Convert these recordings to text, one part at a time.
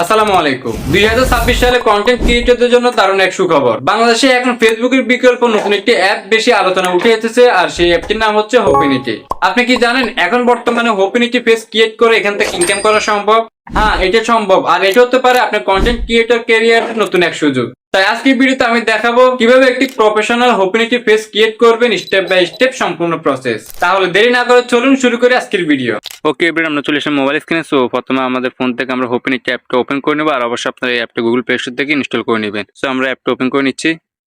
আসসালামু আলাইকুম। 2026 সালে কন্টেন্ট ক্রিয়েটরদের জন্য দারুণ এক সুখবর। বাংলাদেশে এখন ফেসবুকের বিকল্প নতুন একটি অ্যাপ বেশি আলোচনা উঠে এসেছে, আর সেই অ্যাপটির নাম হচ্ছে হোপিনিটি। আপনি কি জানেন এখন বর্তমানে হোপিনিটি পেজ ক্রিয়েট করে এখান থেকে ইনকাম করা সম্ভব? হ্যাঁ, এটা সম্ভব, আর এটা হতে পারে আপনার কন্টেন্ট ক্রিয়েটর ক্যারিয়ারের নতুন এক সুযোগ। তাই আজকের ভিডিওতে আমি দেখাবো কিভাবে একটি প্রফেশনাল হোপিনিটি পেজ ক্রিয়েট করবেন, স্টেপ বাই স্টেপ সম্পূর্ণ প্রসেস। তাহলে দেরি না করে চলুন শুরু করি আজকের ভিডিও। ওকে এবার আমরা চলে এসে মোবাইল স্ক্রিনে। সো প্রথমে আমাদের ফোন থেকে আমরা হোপিনিটি অ্যাপটা ওপেন করে নেবো, আর অবশ্যই আপনারা এই অ্যাপটা গুগল প্লে স্টোর থেকে ইনস্টল করে নেবেন। সো আমরা অ্যাপটা ওপেন করে নিচ্ছি।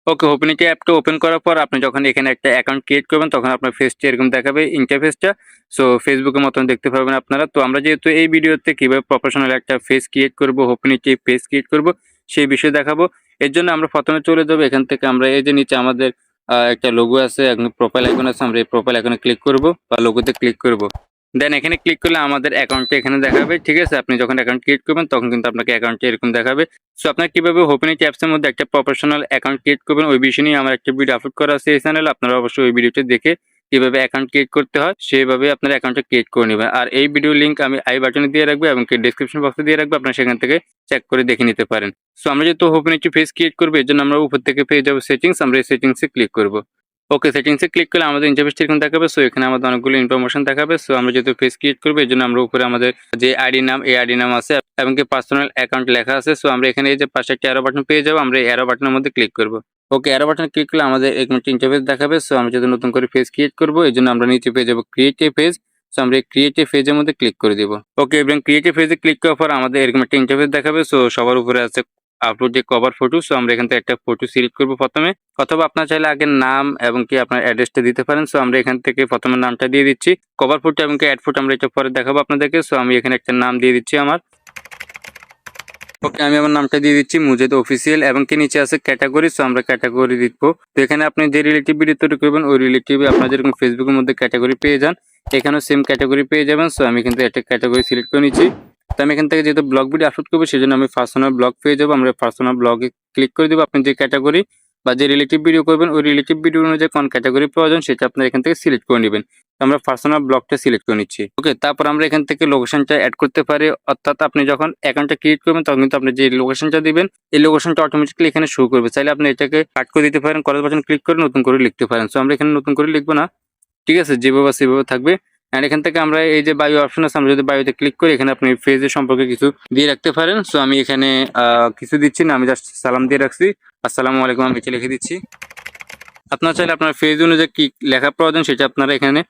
ওকে, হোপিনিটি অ্যাপটা ওপেন করার পর আপনি যখন এখানে একটা অ্যাকাউন্ট ক্রিয়েট করবেন তখন আপনার ফেসটা এরকম দেখাবে, ইন্টারফেসটা। সো ফেসবুকের মতন দেখতে পাবেন আপনারা। তো আমরা যেহেতু এই ভিডিওতে কিভাবে প্রফেশনাল একটা ফেস ক্রিয়েট করবো, হোপিনিটি পেজ ক্রিয়েট করবো সেই বিষয়ে দেখাবো। এর জন্য আমরা প্রথমে চলে যাবো এখান থেকে। আমরা এই যে নিচে আমাদের একটা লোগো আছে, প্রোফাইল আইকন আছে, আমরা এই প্রোফাইল আইকনে ক্লিক করব বা লোগোতে ক্লিক করব। দেন এখানে ক্লিক করলে আমাদের অ্যাকাউন্টটা এখানে দেখাবে। ঠিক আছে, আপনি যখন অ্যাকাউন্ট ক্রিয়েট করবেন তখন কিন্তু আপনাকে অ্যাকাউন্টটা এরকম দেখাবে। সো আপনার কিভাবে হোপিনিটি অ্যাপসের মধ্যে একটা প্রফেশনাল অ্যাকাউন্ট ক্রিয়েট করবেন ওই বিষয় নিয়ে আমার একটা ভিডিও আপলোড করা আছে এই চ্যানেলে। আপনারা অবশ্যই ওই ভিডিওটি দেখে কিভাবে অ্যাকাউন্ট ক্রিয়েট করতে হয় সেভাবে আপনার অ্যাকাউন্টটা ক্রিয়েট করে নেবেন। আর এই ভিডিও লিঙ্ক আমি আই বাটনে দিয়ে রাখবো এবং ডেসক্রিপশন বক্সে দিয়ে রাখবো, আপনারা সেখান থেকে চেক করে দেখে নিতে পারেন। সো আমরা যেহেতু হোপিনিটি পেজ ক্রিয়েট করবো এর জন্য আমরা উপর থেকে পেয়ে যাবো সেটিংস, আমরা এই সেটিংসে ক্লিক করবো। ওকে, সেটিংসে ক্লিক করলে আমাদের ইন্টারফেসটা এরকম দেখাবে। সো এখানে আমাদের অনেকগুলো ইনফরমেশন দেখাবে। সো আমরা যেহেতু পেজ ক্রিয়েট করবো এর জন্য আমরা উপরে আমাদের যে আইডি নাম, এই আইডি নাম আছে এবং কি পার্সোনাল অ্যাকাউন্ট লেখা আছে। সো আমরা এখানে এই যে পাশে একটা অ্যারো বাটন পেয়ে যাবো, আমরা এই অ্যারো বাটনের মধ্যে ক্লিক করবো। ওকে, অ্যারো বাটনে ক্লিক করলে আমাদের এরকম একটা ইন্টারফেস দেখাবে। সো আমরা যেহেতু নতুন করে পেজ ক্রিয়েট করবো এই জন্য আমরা নিচে পেয়ে যাবো ক্রিয়েট এ পেজ। সো আমরা এই ক্রিয়েট এ পেজের মধ্যে ক্লিক করে দিব। ওকে, এবং ক্রিয়েট এ পেজে ক্লিক করার পর আমাদের এরকম একটা ইন্টারফেস দেখাবে। সো সবার উপরে আছে আপলোড যে কভার ফটো। সো আমরা এখান থেকে একটা ফটো সিলেক্ট করবো প্রথমে, অথবা আপনার চাইলে আগে নাম এবং কি আপনার অ্যাড্রেসটা দিতে পারেন। সো আমরা এখান থেকে প্রথমে নামটা দিয়ে দিচ্ছি, কভার ফটো এবং কি অ্যাড ফটো আমরা এটা পরে দেখাবো আপনাদেরকে। সো আমি এখানে একটা নাম দিয়ে দিচ্ছি আমার। ওকে, আমি আমার নামটা দিয়ে দিচ্ছি মুজাহিদ অফিসিয়াল এবং কি নিচে আছে ক্যাটাগরি। সো আমরা ক্যাটাগরি দিব। তো এখানে আপনি যে রিলেটিভ ভিডিও তৈরি করবেন ওই রিলেটিভ আপনার যেরকম ফেসবুকের মধ্যে ক্যাটাগরি পেয়ে যান এখানেও সেম ক্যাটাগরি পেয়ে যাবেন। সো আমি কিন্তু একটা ক্যাটাগরি সিলেক্ট করে নিচ্ছি। তো আমি এখান থেকে যেহেতু ব্লগ ভিডিও আপলোড করবো সেই জন্য আমি পার্সোনাল ব্লগ পেয়ে যাবো। আমরা পার্সোনাল ব্লগে ক্লিক করে দেবো। আপনি যে ক্যাটাগরি বা যে রিলেটিভ ভিডিও করবেন ওই রিলেটিভ ভিডিও অনুযায়ী কোন ক্যাটাগরি প্রয়োজন সেটা আপনার এখান থেকে সিলেক্ট করে নেবেন। আমরা পার্সোনাল ব্লগটা সিলেক্ট করে নিচ্ছি। ওকে, তারপর আমরা এখান থেকে লোকেশনটা অ্যাড করতে পারি, অর্থাৎ আপনি যখন অ্যাকাউন্টটা ক্রিয়েট করবেন তখন কিন্তু আপনি যে লোকেশনটা দিবেন এই লোকেশনটা অটোমেটিক্যালি এখানে শো করবে। চাইলে আপনি এটাকে কাট করে দিতে পারেন, করার বাটন ক্লিক করে নতুন করে লিখতে পারেন। সো আমরা এখানে নতুন করে লিখবো না, ঠিক আছে, যেভাবে সেভাবে থাকবে। অ্যান্ড এখান থেকে আমরা এই যে বায়ো অপশন আছে, আমরা যদি বায়োতে ক্লিক করি এখানে আপনি ফেজের সম্পর্কে কিছু দিয়ে রাখতে পারেন। সো আমি এখানে কিছু দিচ্ছি না, আমি জাস্ট সালাম দিয়ে রাখছি, আসসালামু আলাইকুম আমি লিখে দিচ্ছি। আপনারা চাইলে আপনার ফেজ অনুযায়ী কি লেখা প্রয়োজন সেটা আপনারা এখানে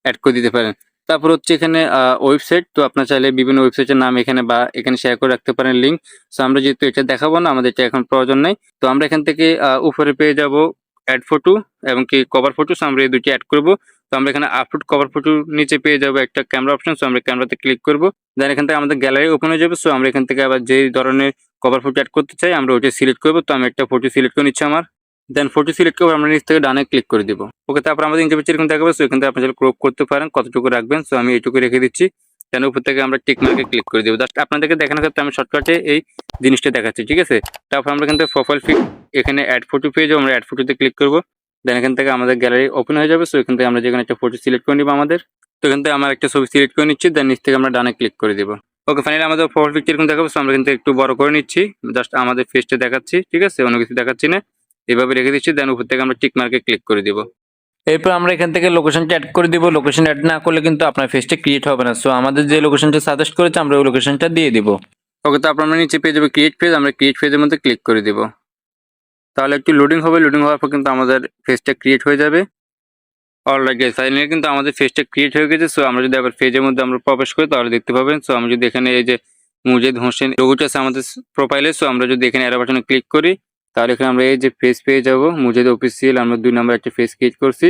অ্যাড করে দিতে পারেন। তারপর হচ্ছে এখানে ওয়েবসাইট। তো আপনার চাইলে বিভিন্ন ওয়েবসাইটের নাম এখানে বা এখানে শেয়ার করে রাখতে পারেন লিঙ্ক। সো আমরা যেহেতু এটা দেখাবো না, আমাদের এটা এখন প্রয়োজন নেই। তো আমরা এখান থেকে উপরে পেয়ে যাব অ্যাড ফটো এবং কি কভার ফটো। সো আমরা এই দুটি অ্যাড করবো। তো আমরা এখানে আপলোড কভার ফটো নিচে পেয়ে যাবো একটা ক্যামেরা অপশন। সো আমরা ক্যামেরাতে ক্লিক করবো। দেন এখান থেকে আমাদের গ্যালারি ওপেন হয়ে যাবে। সো আমরা এখান থেকে আবার যে ধরনের কভার ফটো অ্যাড করতে চাই আমরা ওইটা সিলেক্ট করবো। তো আমি একটা ফটো সিলেক্ট করে নিচ্ছি আমার। দেন ফটো সিলেক্ট করে আমরা নিচ থেকে ডানে ক্লিক করে দিব। ওকে, তারপর আমাদের ইন্টারভিউ এরকম দেখাবে। সো এখান থেকে আপনি ক্রপ করতে পারেন, কতটুকু রাখবেন। সো আমি এইটুকু রেখে দিচ্ছি। দেন উপর থেকে আমরা টিক মার্কে ক্লিক করে দেবো। জাস্ট আপনাদেরকে দেখানোর ক্ষেত্রে আমি শর্টকাটে এই জিনিসটা দেখাচ্ছি, ঠিক আছে। তারপর আমরা এখান থেকে প্রোফাইল পিক এখানে অ্যাড ফটো পেয়ে যাবো, আমরা অ্যাড ফটোতে ক্লিক করবো। দেন এখান থেকে আমাদের গ্যালারি ওপেন হয়ে যাবে। সো এখান থেকে আমরা যেখানে একটা ফটো সিলেক্ট করে নিব আমাদের। তো এখান থেকে আমার একটা ছবি সিলেক্ট করে নিচ্ছি। দেন নিচ থেকে আমরা ডানে ক্লিক করে দিব। ওকে, ফাইনালি আমাদের প্রোফাইল পিকচার এরকম দেখাবো। সো আমরা কিন্তু একটু বড় করে নিচ্ছি, জাস্ট আমাদের ফেসটা দেখাচ্ছি, ঠিক আছে, অন্য কিছু দেখাচ্ছি না, এভাবে রেখে দিচ্ছি। দেন উপর থেকে আমরা টিক মার্কে ক্লিক করে দিব। এরপর আমরা এখান থেকে লোকেশনটা অ্যাড করে দিব। লোকেশন অ্যাড না করলে কিন্তু আপনার ফেসটা ক্রিয়েট হবে না। সো আমাদের যে লোকেশনটা সাজেস্ট করেছে আমরা ওই লোকেশনটা দিয়ে দিব। ওকে, তারপর আমরা নিচে পেয়ে যাবো ক্রিয়েট পেজ, আমরা ক্রিয়েট পেজের মধ্যে ক্লিক করে দিব। তাহলে একটু লোডিং হবে, লোডিং হওয়ার পর কিন্তু আমাদের ফেসটা ক্রিয়েট হয়ে যাবে। অলরাইট গাইস, ফাইনালি কিন্তু আমাদের ফেসটা ক্রিয়েট হয়ে গেছে। সো আমরা যদি আবার পেজের মধ্যে আমরা প্রবেশ করি তাহলে দেখতে পাবেন। সো আমি যদি এখানে এই যে মুজাহিদ হোসেন লোগোটা আছে আমাদের প্রোফাইলে, সো আমরা যদি এখানে অ্যারো বাটনে ক্লিক করি তাহলে এখানে আমরা এই যে ফেস পেয়ে যাবো মুজাহিদ অফিসিয়াল। আমরা 2 নম্বর একটা ফেস ক্রিয়েট করছি,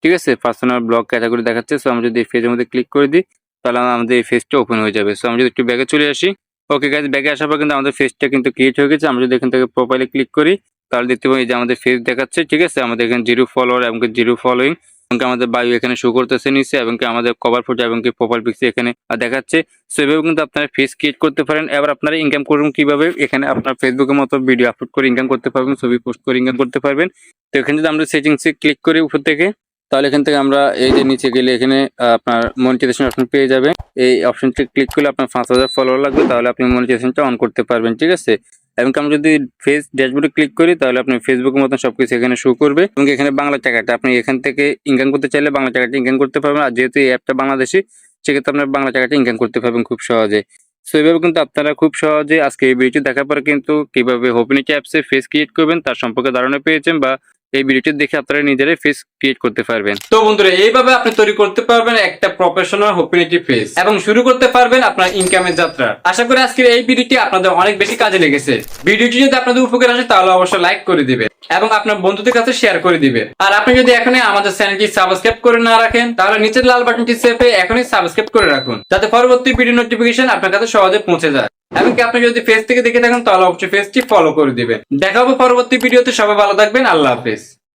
ঠিক আছে, পার্সোনাল ব্লগ ক্যাটাগরি দেখাচ্ছে। সো আমরা যদি এই ফেজের মধ্যে ক্লিক করে দিই তাহলে আমাদের এই ফেসটা ওপেন হয়ে যাবে। সো আমরা যদি একটু ব্যাগে চলে আসি। ওকে গাইস, ব্যাগে আসার পর কিন্তু আমাদের ফেসটা কিন্তু ক্রিয়েট হয়ে গেছে। আমরা যদি এখান থেকে প্রোফাইলে ক্লিক করি তাহলে দেখতে পাই যে আমাদের ফেস দেখাচ্ছে, ঠিক আছে, আমাদের এখানে 0 ফলোয়ার এবং 0 ফলোইং এবং আমাদের বায়ো এখানে শো করতেছে নিচে এবং আমাদের কভার ফটো এবং প্রোফাইল পিকচার এখানে দেখাচ্ছে। সো এভাবে কিন্তু আপনারা ফেস ক্রিয়েট করতে পারেন। এবার আপনারা ইনকাম করুন কিভাবে, এখানে আপনার ফেসবুকের মতো ভিডিও আপলোড করে ইনকাম করতে পারবেন, ছবি পোস্ট করে ইনকাম করতে পারবেন। তো এখানে যদি আমরা সেটিংসে ক্লিক করি উপর থেকে তাহলে এখান থেকে আমরা এই যে নিচে গেলে এখানে আপনার মনিটাইজেশন অপশন পেয়ে যাবে। এই অপশনটি ক্লিক করলে আপনার 5000 ফলোয়ার লাগবে, তাহলে আপনি মনিটাইজেশনটা অন করতে পারবেন। ঠিক আছে, এবং আমরা যদি ফেস ড্যাশবোর্ডে ক্লিক করি তাহলে আপনি ফেসবুকের মতন সবকিছু এখানে শো করবে, এবং এখানে বাংলা টাকাটা আপনি এখান থেকে ইনকাম করতে চাইলে বাংলা টাকাটা ইনকাম করতে পারবেন। আর যেহেতু এই অ্যাপটা বাংলাদেশি, সেক্ষেত্রে আপনার বাংলা টাকাটা ইনকাম করতে পারবেন খুব সহজে। সো এইভাবে কিন্তু আপনারা খুব সহজে আজকে এই ভিডিওটি দেখার পরে কিন্তু কিভাবে হোপিনিটি অ্যাপসে ফেস ক্রিয়েট করবেন তার সম্পর্কে ধারণা পেয়েছেন, বা এই ভিডিওটি দেখে আপনারা নিজেরাই ফেস ক্রিয়েট করতে পারবেন। তো বন্ধুরা, এইভাবে আপনি তৈরি করতে পারবেন একটা প্রফেশনাল হোপিনিটি পেজ এবং শুরু করতে পারবেন আপনার ইনকামের যাত্রা। আশা করি আজকের এই ভিডিওটি আপনাদের অনেক বেশি কাজে লেগেছে। ভিডিওটি যদি আপনাদের উপকার আসে তাহলে অবশ্যই লাইক করে দিবেন এবং আপনার বন্ধুদের কাছে শেয়ার করে দিবেন। আর আপনি যদি এখনই আমাদের চ্যানেলটি সাবস্ক্রাইব করে না রাখেন তাহলে নিচের লাল বাটনটি চেপে এখনই সাবস্ক্রাইব করে রাখুন, যাতে পরবর্তী ভিডিও নোটিফিকেশন আপনার কাছে সহজে পৌঁছে যায়। এমনকি আপনি যদি ফেস থেকে দেখে থাকেন তাহলে অবশ্যই পেজটি ফলো করে দিবেন। দেখা হবে পরবর্তী ভিডিওতে। সবাই ভালো থাকবেন। আল্লাহ হাফেজ।